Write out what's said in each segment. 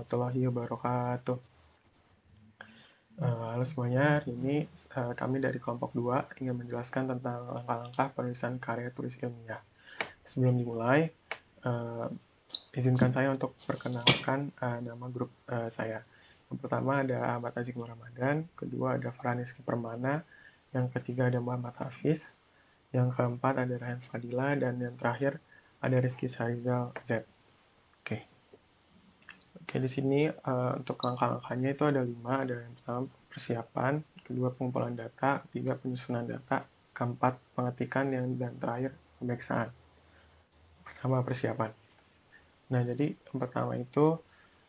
warahmatullahi wabarakatuh. Halo semuanya, hari ini kami dari kelompok 2 ingin menjelaskan tentang langkah-langkah penulisan karya tulis ilmiah. Sebelum dimulai, izinkan saya untuk perkenalkan nama grup saya. Yang pertama ada Ahmad Aziz Ramadan, kedua ada Franeski Permana, yang ketiga ada Muhammad Hafiz, yang keempat ada Rahan Fadila, dan yang terakhir ada Rizky Syarizal Z. Oke, di sini untuk langkah-langkahnya itu ada 5, ada yang pertama persiapan, kedua pengumpulan data, ketiga penyusunan data, keempat pengetikan, dan terakhir pemeriksaan. Pertama persiapan. Nah, jadi yang pertama itu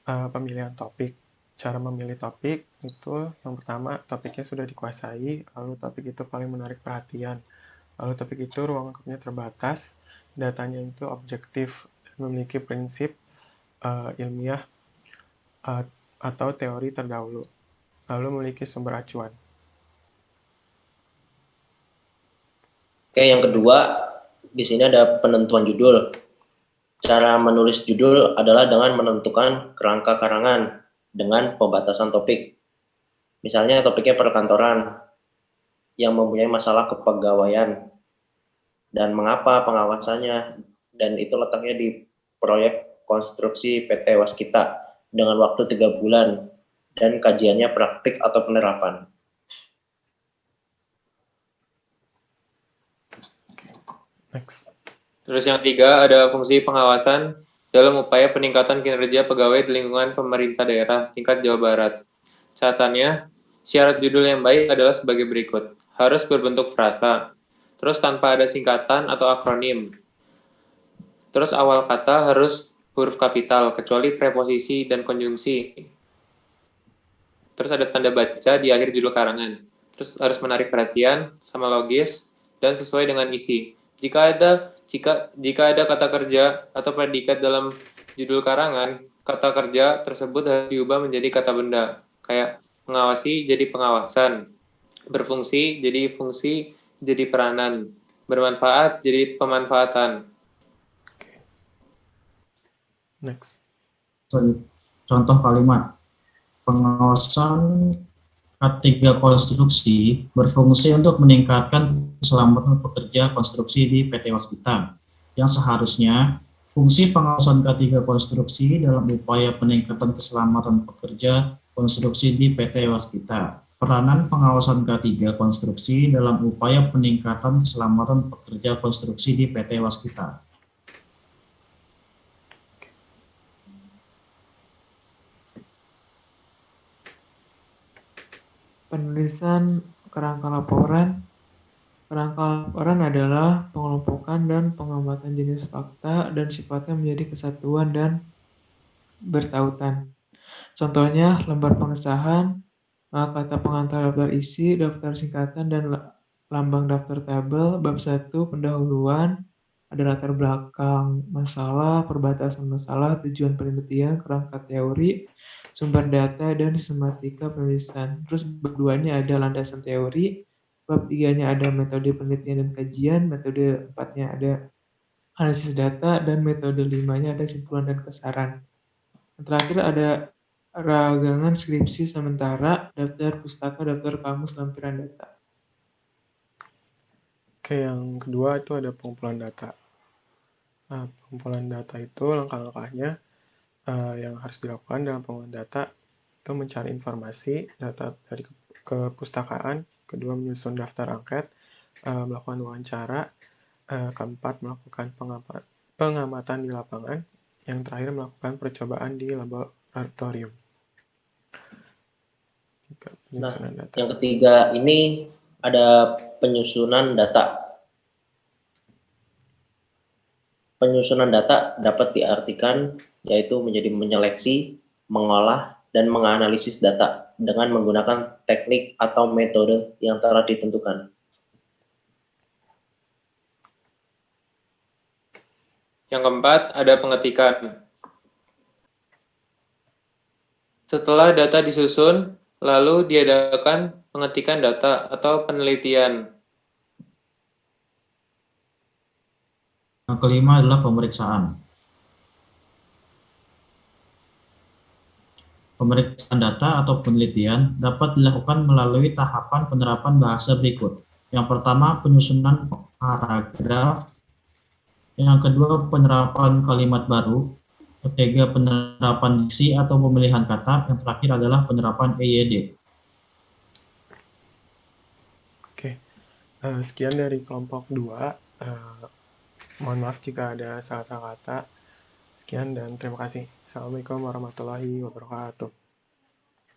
pemilihan topik. Cara memilih topik itu yang pertama topiknya sudah dikuasai, lalu topik itu paling menarik perhatian, lalu topik itu ruang lingkupnya terbatas, datanya itu objektif, memiliki prinsip ilmiah atau teori terdahulu, lalu memiliki sumber acuan. Oke, yang kedua, di sini ada penentuan judul. Cara menulis judul adalah dengan menentukan kerangka karangan dengan pembatasan topik. Misalnya topiknya perkantoran yang mempunyai masalah kepegawaian dan mengapa pengawasannya, dan itu letaknya di proyek konstruksi PT Waskita dengan waktu 3 bulan dan kajiannya praktik atau penerapan. Next. Terus yang ketiga ada fungsi pengawasan dalam upaya peningkatan kinerja pegawai di lingkungan pemerintah daerah tingkat Jawa Barat. Catatannya, syarat judul yang baik adalah sebagai berikut. Harus berbentuk frasa, terus tanpa ada singkatan atau akronim. Terus awal kata harus huruf kapital, kecuali preposisi dan konjungsi. Terus ada tanda baca di akhir judul karangan. Terus harus menarik perhatian, sama logis, dan sesuai dengan isi. Jika ada kata kerja atau predikat dalam judul karangan, kata kerja tersebut harus diubah menjadi kata benda. Kayak mengawasi jadi pengawasan, berfungsi jadi fungsi, jadi peranan, bermanfaat jadi pemanfaatan. Next. Contoh kalimat. Pengawasan K3 konstruksi berfungsi untuk meningkatkan keselamatan pekerja konstruksi di PT Waskita, yang seharusnya fungsi pengawasan K3 konstruksi dalam upaya peningkatan keselamatan pekerja konstruksi di PT Waskita. Peranan pengawasan K3 konstruksi dalam upaya peningkatan keselamatan pekerja konstruksi di PT Waskita. Penulisan kerangka laporan. Kerangka laporan adalah pengelompokan dan pengamatan jenis fakta dan sifatnya menjadi kesatuan dan bertautan. Contohnya, lembar pengesahan, kata pengantar daftar isi, daftar singkatan, dan lambang daftar tabel. Bab 1, pendahuluan, ada latar belakang masalah, perbatasan masalah, tujuan penelitian, kerangka teori, sumber data, dan sistematika penulisan. Terus bab 2-nya ada landasan teori, bab 3-nya ada metode penelitian dan kajian, metode 4-nya ada analisis data, dan metode 5-nya ada simpulan dan kesaran. Yang terakhir ada ragangan skripsi sementara, daftar pustaka, daftar kamus, lampiran data. Oke, yang kedua itu ada pengumpulan data. Nah, pengumpulan data itu langkah-langkahnya yang harus dilakukan dalam pengumpulan data itu mencari informasi, data dari kepustakaan, kedua menyusun daftar angket, melakukan wawancara, keempat melakukan pengamatan di lapangan, yang terakhir melakukan percobaan di laboratorium. Nah, yang ketiga ini ada penyusunan data. Penyusunan data dapat diartikan yaitu menjadi menyeleksi, mengolah, dan menganalisis data dengan menggunakan teknik atau metode yang telah ditentukan. Yang keempat, ada pengetikan. Setelah data disusun, lalu diadakan pengetikan data atau penelitian. Yang kelima adalah pemeriksaan. Pemeriksaan data atau penelitian dapat dilakukan melalui tahapan penerapan bahasa berikut. Yang pertama, penyusunan paragraf. Yang kedua, penerapan kalimat baru. Ketiga, penerapan diksi atau pemilihan kata. Yang terakhir adalah penerapan EYD. Oke, sekian dari kelompok 2. Mohon maaf jika ada salah-salah kata. Sekian dan terima kasih. Assalamualaikum warahmatullahi wabarakatuh.